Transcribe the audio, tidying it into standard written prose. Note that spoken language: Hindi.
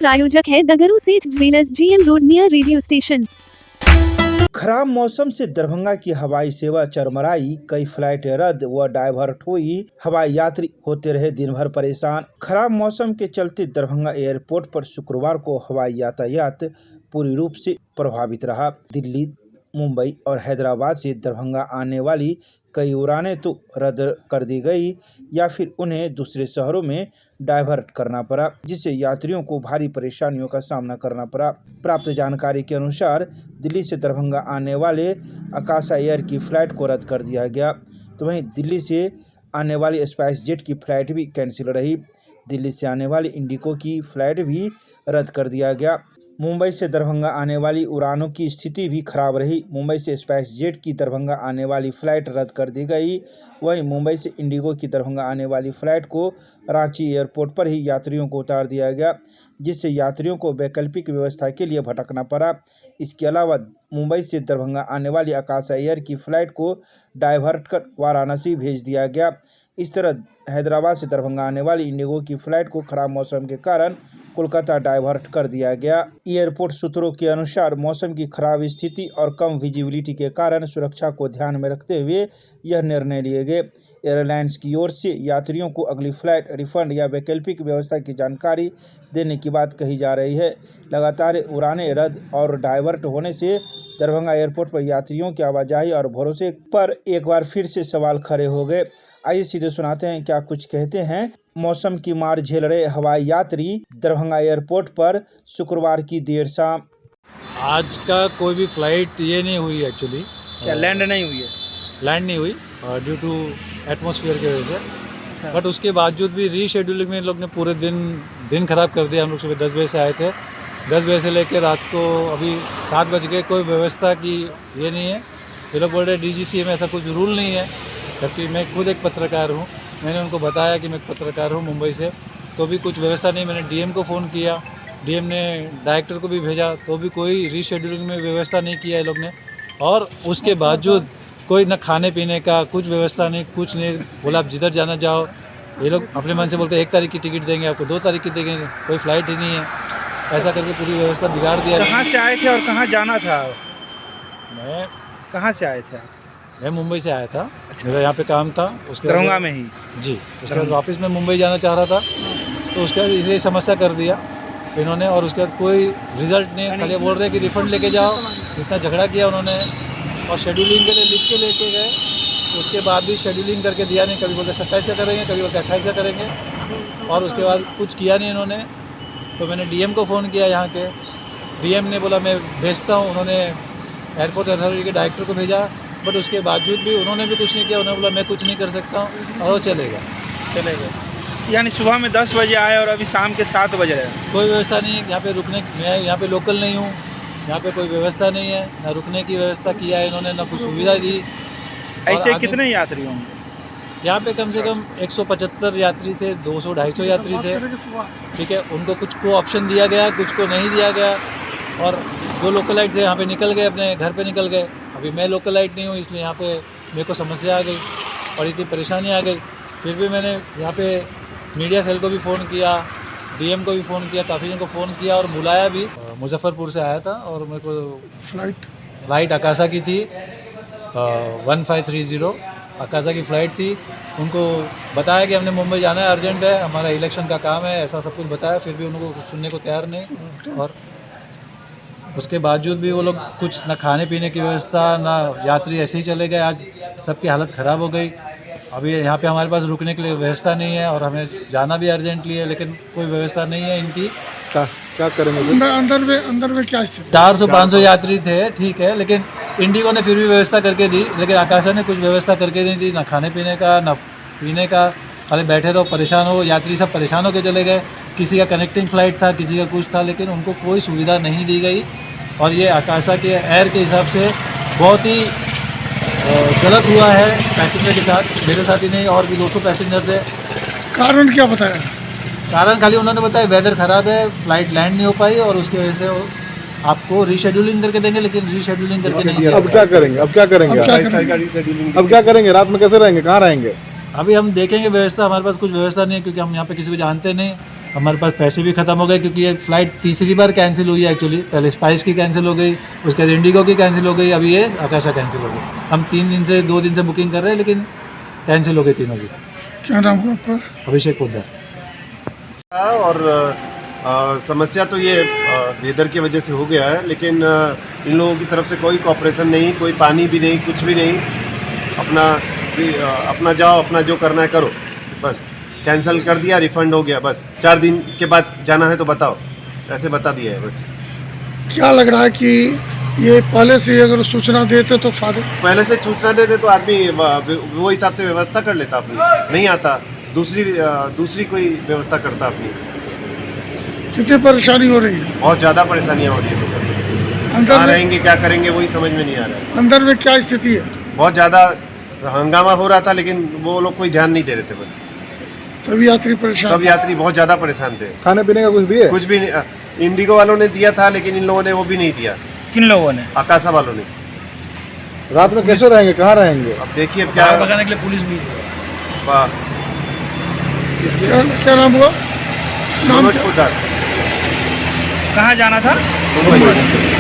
प्रायोजक है दगरू सेठ jewellers, GM road near radio station. खराब मौसम से दरभंगा की हवाई सेवा चरमराई, कई फ्लाइट रद्द व डायवर्ट हुई, हवाई यात्री होते रहे दिन भर परेशान। खराब मौसम के चलते दरभंगा एयरपोर्ट पर शुक्रवार को हवाई यातायात पूरी रूप से प्रभावित रहा। दिल्ली, मुंबई और हैदराबाद से दरभंगा आने वाली कई उड़ानें तो रद्द कर दी गई या फिर उन्हें दूसरे शहरों में डायवर्ट करना पड़ा, जिससे यात्रियों को भारी परेशानियों का सामना करना पड़ा। प्राप्त जानकारी के अनुसार दिल्ली से दरभंगा आने वाले आकाशा एयर की फ़्लाइट को रद्द कर दिया गया, तो वहीं दिल्ली से आने वाली स्पाइस जेट की फ़्लाइट भी कैंसिल रही। दिल्ली से आने वाली इंडिगो की फ़्लाइट भी रद्द कर दिया गया। मुंबई से दरभंगा आने वाली उड़ानों की स्थिति भी खराब रही। मुंबई से स्पाइस जेट की दरभंगा आने वाली फ़्लाइट रद्द कर दी गई। वहीं मुंबई से इंडिगो की दरभंगा आने वाली फ़्लाइट को रांची एयरपोर्ट पर ही यात्रियों को उतार दिया गया, जिससे यात्रियों को वैकल्पिक व्यवस्था के लिए भटकना पड़ा। इसके अलावा मुंबई से दरभंगा आने वाली आकाशा एयर की फ़्लाइट को डायवर्ट कर वाराणसी भेज दिया गया। इस तरह हैदराबाद से दरभंगा आने वाली इंडिगो की फ़्लाइट को खराब मौसम के कारण कोलकाता डायवर्ट कर दिया गया। एयरपोर्ट सूत्रों के अनुसार मौसम की खराब स्थिति और कम विजिबिलिटी के कारण सुरक्षा को ध्यान में रखते हुए यह निर्णय लिए गए। एयरलाइंस की ओर से यात्रियों को अगली फ़्लाइट रिफंड या वैकल्पिक व्यवस्था की जानकारी देने की बात कही जा रही है। लगातार उड़ानें रद्द और डायवर्ट होने से दरभंगा एयरपोर्ट पर यात्रियों की आवाजाही और भरोसे पर एक बार फिर से सवाल खड़े हो गए। आइए सीधे सुनाते हैं क्या कुछ कहते हैं मौसम की मार झेल रहे हवाई यात्री दरभंगा एयरपोर्ट पर शुक्रवार की देर शाम। आज का कोई भी फ्लाइट ये नहीं हुई एक्चुअली। क्या लैंड नहीं हुई है? लैंड नहीं हुई ड्यू टू एटमॉस्फेयर की वजह से। बट उसके बावजूद भी रीशेड्यूलिंग में इन लोग ने पूरे दिन ख़राब कर दिया। हम लोग सुबह 10 बजे से आए थे, 10 बजे से लेकर रात को अभी 7 बज गए। कोई व्यवस्था की ये नहीं है। ये लोग बोल रहे DGCA में ऐसा कुछ रूल नहीं है, जबकि मैं खुद एक पत्रकार हूँ। मैंने उनको बताया कि मैं पत्रकार हूँ मुंबई से, तो भी कुछ व्यवस्था नहीं। मैंने DM को फ़ोन किया, DM ने डायरेक्टर को भी भेजा, तो भी कोई रीशेड्यूलिंग में व्यवस्था नहीं किया ये लोग ने। और उसके बावजूद कोई न खाने पीने का कुछ व्यवस्था नहीं, कुछ नहीं। बोला आप जिधर जाना जाओ। ये लोग अपने मन से बोलते हैं 1 तारीख की टिकट देंगे आपको, 2 तारीख की देंगे, कोई फ़्लाइट ही नहीं है। ऐसा करके पूरी व्यवस्था बिगाड़ दिया। कहाँ से आए थे और कहाँ जाना था? मैं कहाँ से आए थे? मैं मुंबई से आया था। मेरा यहाँ पे काम था, उसके दरभंगा में ही जी। उसके बाद वापस मैं मुंबई जाना चाह रहा था, तो उसके बाद इसे समस्या कर दिया इन्होंने। और उसके बाद कोई रिज़ल्ट नहीं, खाली बोल रहे कि रिफ़ंड लेके जाओ। इतना झगड़ा किया उन्होंने और शेड्यूलिंग के लिए लिख के लेके गए। उसके बाद भी शेड्यूलिंग करके दिया नहीं। कभी बोलते 27 का करेंगे, कभी बोलते 28 का करेंगे, और उसके बाद कुछ किया नहीं इन्होंने। तो मैंने DM को फ़ोन किया यहाँ के, DM ने बोला मैं भेजता हूँ। उन्होंने एयरपोर्ट अथॉरिटी के डायरेक्टर को भेजा, बट उसके बावजूद भी उन्होंने भी कुछ नहीं किया। उन्होंने बोला मैं कुछ नहीं कर सकता हूँ, और वो चले गए। यानी सुबह में 10 बजे आए और अभी शाम के 7 बज रहे हैं। कोई व्यवस्था नहीं है यहाँ पे रुकने। मैं यहाँ पे लोकल नहीं हूँ, यहाँ पे कोई व्यवस्था नहीं है। ना रुकने की व्यवस्था किया है इन्होंने, ना कुछ सुविधा दी। ऐसे कितने यात्री होंगे यहाँ पे? कम से कम 175 यात्री थे, 200-250 यात्री थे। ठीक है, उनको कुछ को ऑप्शन दिया गया, कुछ को नहीं दिया गया। और जो लोकलाइट थे यहाँ पे निकल गए, अपने घर पे निकल गए। अभी मैं लोकलाइट नहीं हूँ, इसलिए यहाँ पे मेरे को समस्या आ गई और इतनी परेशानी आ गई। फिर भी मैंने यहाँ पे मीडिया सेल को भी फ़ोन किया, DM को भी फ़ोन किया, काफ़ी जन को फ़ोन किया और बुलाया भी। मुजफ्फरपुर से आया था और मेरे को फ़्लाइट आकाशा की थी, 1530 आकाशा की फ़्लाइट थी। उनको बताया कि हमने मुंबई जाना है, अर्जेंट है, हमारा इलेक्शन का काम है, ऐसा सब कुछ बताया। फिर भी उनको सुनने को तैयार नहीं। और उसके बावजूद भी वो लोग कुछ ना खाने पीने की व्यवस्था, ना यात्री ऐसे ही चले गए। आज सबकी हालत ख़राब हो गई। अभी यहाँ पे हमारे पास रुकने के लिए व्यवस्था नहीं है और हमें जाना भी अर्जेंटली है, लेकिन कोई व्यवस्था नहीं है इनकी। क्या करेंगे? अंदर में क्या स्थिति? 400-500 यात्री थे, ठीक है, लेकिन इंडिगो ने फिर भी व्यवस्था करके दी, लेकिन आकाशा ने कुछ व्यवस्था करके नहीं दी। ना खाने पीने का, ना पीने का। खाली बैठे रहो, परेशान हो। यात्री सब परेशान होकर चले गए। किसी का कनेक्टिंग फ़्लाइट था, किसी का कुछ था, लेकिन उनको कोई सुविधा नहीं दी गई। और ये आकाशा के एयर के हिसाब से बहुत ही गलत हुआ है पैसेंजर के साथ। मेरे साथ ही नहीं, और भी 200 पैसेंजर थे। कारण क्या बताया? कारण खाली उन्होंने बताया वेदर ख़राब है, फ़्लाइट लैंड नहीं हो पाई और उसकी वजह से आपको रीशेड्यूलिंग करके देंगे, लेकिन रीशेड्यूलिंग करके नहीं दिया। अब क्या करेंगे? अब क्या करेंगे? रात में कैसे रहेंगे? कहाँ रहेंगे? अभी हम देखेंगे व्यवस्था। हमारे पास कुछ व्यवस्था नहीं है, क्योंकि हम यहाँ पे किसी को जानते नहीं। हमारे पास पैसे भी ख़त्म हो गए क्योंकि ये फ़्लाइट तीसरी बार कैंसिल हुई है एक्चुअली। पहले स्पाइस की कैंसिल हो गई, उसके बाद इंडिगो की कैंसिल हो गई, अभी ये आकाशा कैंसिल हो गई। हम 2 दिन से बुकिंग कर रहे हैं लेकिन कैंसिल हो गई तीनों की। क्या नाम हुआ आपका? अभिषेक पोद्दार। और समस्या तो ये वेदर की वजह से हो गया है, लेकिन इन लोगों की तरफ से कोई कॉपरेशन नहीं, कोई पानी भी नहीं, कुछ भी नहीं। अपना जाओ, अपना जो करना है करो, बस कैंसिल कर दिया, रिफ़ंड हो गया, बस 4 दिन के बाद जाना है तो बताओ, ऐसे बता दिया है बस। क्या लग रहा है कि ये पहले से अगर सूचना देते तो फायदा? पहले से सूचना देते तो आदमी वो हिसाब से व्यवस्था कर लेता अपनी, नहीं आता दूसरी कोई व्यवस्था करता अपनी। कितनी परेशानी हो रही है? बहुत ज़्यादा परेशानियाँ हो रही है। अंदर कहाँ में रहेंगे, क्या करेंगे, वही समझ में नहीं आ रहा है। अंदर में क्या स्थिति है? बहुत ज़्यादा हंगामा हो रहा था, लेकिन वो लोग कोई ध्यान नहीं दे रहे थे। बस सभी यात्री परेशान? सब यात्री बहुत ज़्यादा परेशान थे। खाने पीने का कुछ दिए? कुछ भी नहीं, इंडिगो वालों ने दिया था, लेकिन इन लोगों ने वो भी नहीं दिया। किन लोगों ने? आकाशा वालों ने। रात में कैसे रहेंगे, कहाँ रहेंगे? अब देखिए अब क्या आग भगाने के लिए पुलिस भी क्या नाम हुआ? नाम मनोज पोद्दार, कहाँ जाना था? मुंबई।